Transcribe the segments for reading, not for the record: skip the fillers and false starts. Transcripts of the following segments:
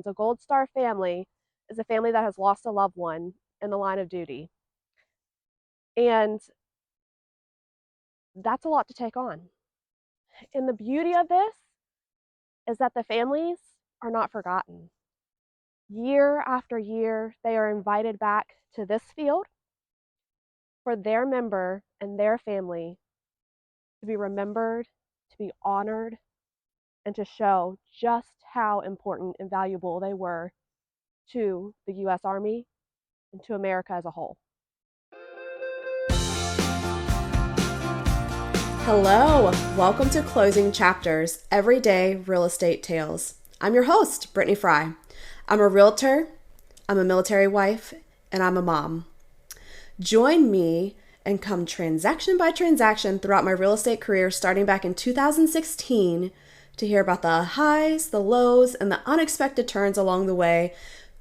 A Gold Star family is a family that has lost a loved one in the line of duty. And that's a lot to take on. And the beauty of this is that the families are not forgotten. Year after year, they are invited back to this field for their member and their family to be remembered, to be honored, and to show just how important and valuable they were to the U.S. Army and to America as a whole. Hello, welcome to Closing Chapters, Everyday Real Estate Tales. I'm your host, Brittany Fry. I'm a realtor, I'm a military wife, and I'm a mom. Join me and come transaction by transaction throughout my real estate career starting back in 2016 to hear about the highs, the lows, and the unexpected turns along the way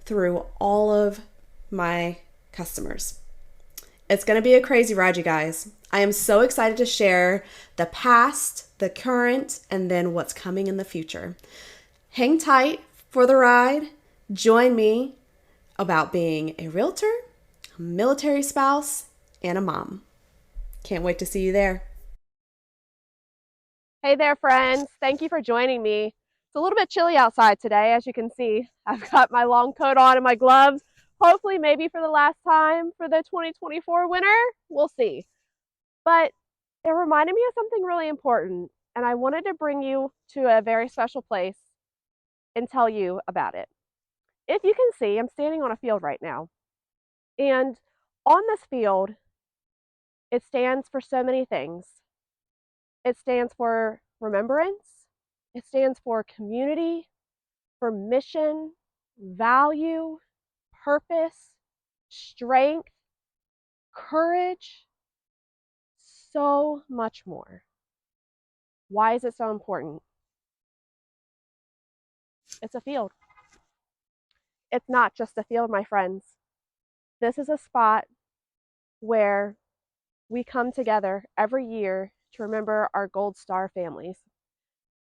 through all of my customers. It's going to be a crazy ride, you guys. I am so excited to share the past, the current, and then what's coming in the future. Hang tight for the ride. Join me about being a realtor, a military spouse, and a mom. Can't wait to see you there. Hey there, friends. Thank you for joining me. It's a little bit chilly outside today, as you can see. I've got my long coat on and my gloves. Hopefully, maybe for the last time for the 2024 winter. We'll see. But it reminded me of something really important, and I wanted to bring you to a very special place and tell you about it. If you can see, I'm standing on a field right now. And on this field, it stands for so many things. It stands for remembrance, it stands for community, for mission, value, purpose, strength, courage, so much more. Why is it so important? It's a field. It's not just a field, my friends. This is a spot where we come together every year to remember our Gold Star families.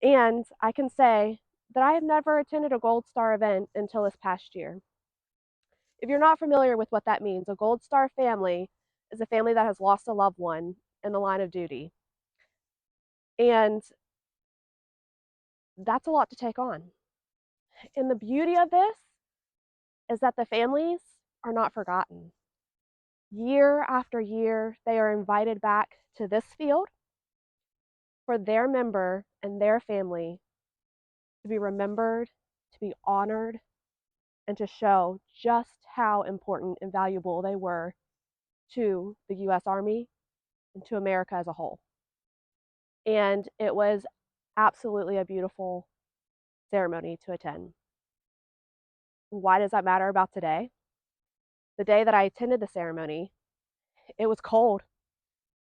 And I can say that I have never attended a Gold Star event until this past year. If you're not familiar with what that means, a Gold Star family is a family that has lost a loved one in the line of duty. And that's a lot to take on. And the beauty of this is that the families are not forgotten. Year after year, they are invited back to this field for their member and their family to be remembered, to be honored, and to show just how important and valuable they were to the U.S. Army and to America as a whole. And it was absolutely a beautiful ceremony to attend. Why does that matter about today? The day that I attended the ceremony, it was cold.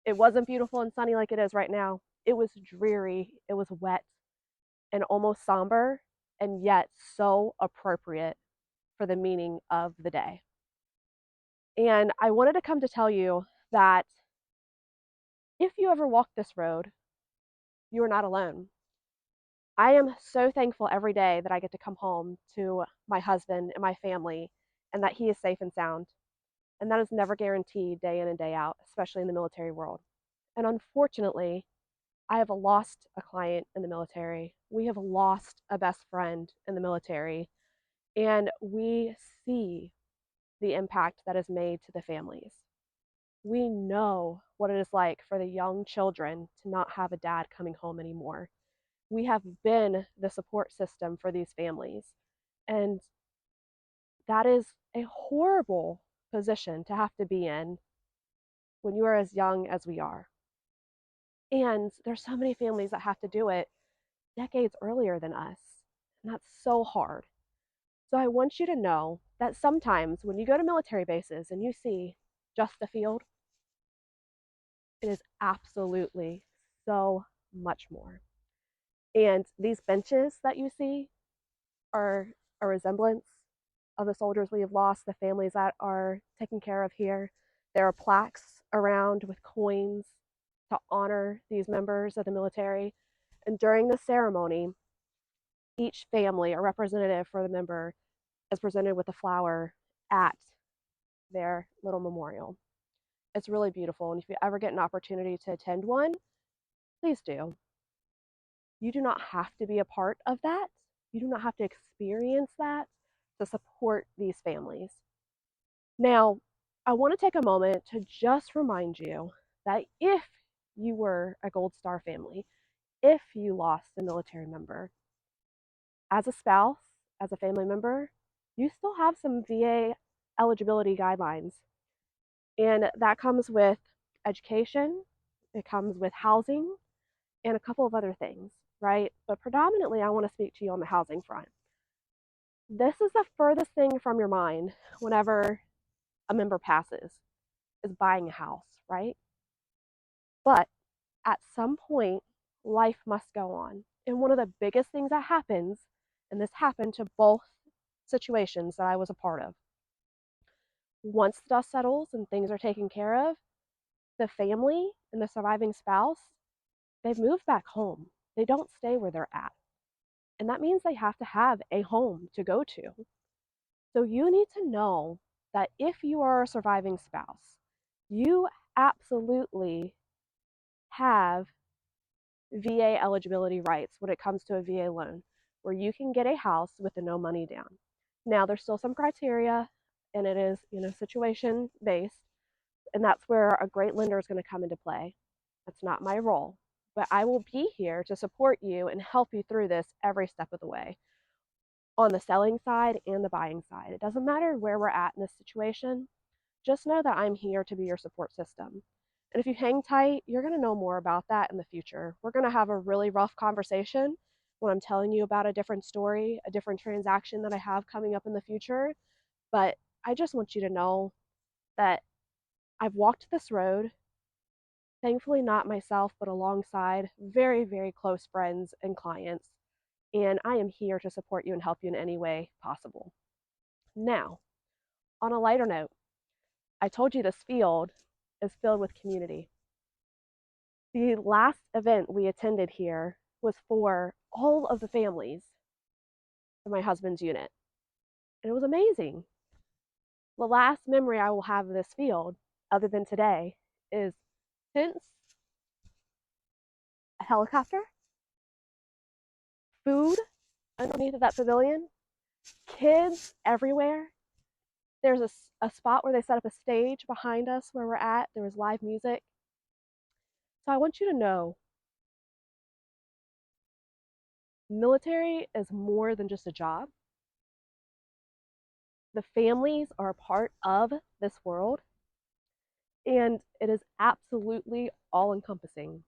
It wasn't beautiful and sunny like it is right now. It was dreary, it was wet and almost somber, and yet so appropriate for the meaning of the day. And I wanted to come to tell you that if you ever walk this road, you are not alone. I am so thankful every day that I get to come home to my husband and my family and that he is safe and sound. And that is never guaranteed day in and day out, especially in the military world. And unfortunately, I have lost a client in the military. We have lost a best friend in the military. And we see the impact that is made to the families. We know what it is like for the young children to not have a dad coming home anymore. We have been the support system for these families. And that is a horrible position to have to be in when you are as young as we are. And there's so many families that have to do it decades earlier than us. And that's so hard. So I want you to know that sometimes when you go to military bases and you see just the field, it is absolutely so much more. And these benches that you see are a resemblance of the soldiers we have lost, the families that are taken care of here. There are plaques around with coins to honor these members of the military. And during the ceremony, each family or representative for the member is presented with a flower at their little memorial. It's really beautiful. And if you ever get an opportunity to attend one, please do. You do not have to be a part of that. You do not have to experience that to support these families. Now, I want to take a moment to just remind you that if you were a Gold Star family, if you lost a military member, as a spouse, as a family member, you still have some VA eligibility guidelines. And that comes with education, it comes with housing, and a couple of other things, right? But predominantly, I want to speak to you on the housing front. This is the furthest thing from your mind whenever a member passes, is buying a house, right? But at some point, life must go on. And one of the biggest things that happens, and this happened to both situations that I was a part of, once the dust settles and things are taken care of, the family and the surviving spouse, they've moved back home. They don't stay where they're at. And that means they have to have a home to go to. So you need to know that if you are a surviving spouse, you absolutely have VA eligibility rights when it comes to a VA loan, where you can get a house with the no money down. Now, there's still some criteria, and it is, situation based, and that's where a great lender is going to come into play. That's not my role, but I will be here to support you and help you through this every step of the way on the selling side and the buying side. It doesn't matter where we're at in this situation. Just know that I'm here to be your support system. And if you hang tight, you're going to know more about that in the future. We're going to have a really rough conversation when I'm telling you about a different story, a different transaction that I have coming up in the future. But I just want you to know that I've walked this road, thankfully not myself, but alongside very, very close friends and clients. And I am here to support you and help you in any way possible. Now, on a lighter note, I told you this field is filled with community. The last event we attended here was for all of the families in my husband's unit, and it was amazing. The last memory I will have of this field, other than today, is tents, a helicopter, food underneath of that pavilion, kids everywhere. There's a spot where they set up a stage behind us where we're at. There was live music. So I want you to know military is more than just a job. The families are a part of this world, and it is absolutely all encompassing.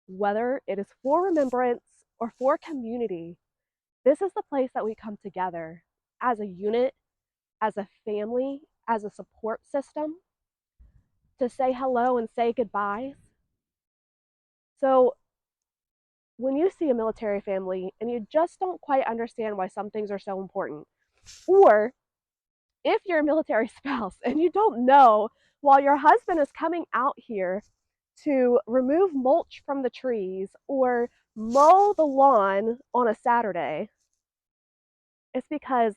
Whether it is for remembrance or for community, this is the place that we come together as a unit, as a family, as a support system to say hello and say goodbyes. So when you see a military family and you just don't quite understand why some things are so important, or if you're a military spouse and you don't know while your husband is coming out here to remove mulch from the trees or mow the lawn on a Saturday, it's because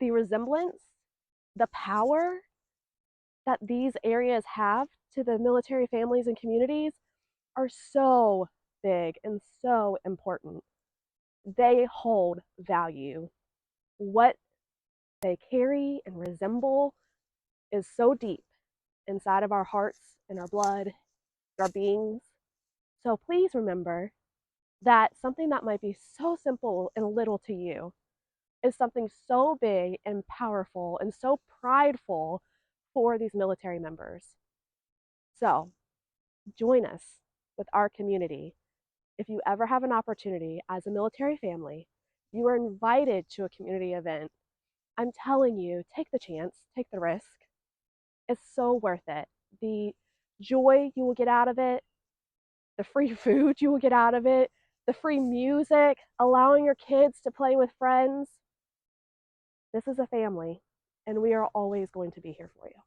the resemblance, the power that these areas have to the military families and communities are so big and so important. They hold value. What they carry and resemble is so deep inside of our hearts and our blood, our beings. So please remember that something that might be so simple and little to you is something so big and powerful and so prideful for these military members. So join us with our community. If you ever have an opportunity as a military family, you are invited to a community event. I'm telling you, take the chance, take the risk. It's so worth it. The joy you will get out of it, the free food you will get out of it, the free music, allowing your kids to play with friends. This is a family, and we are always going to be here for you.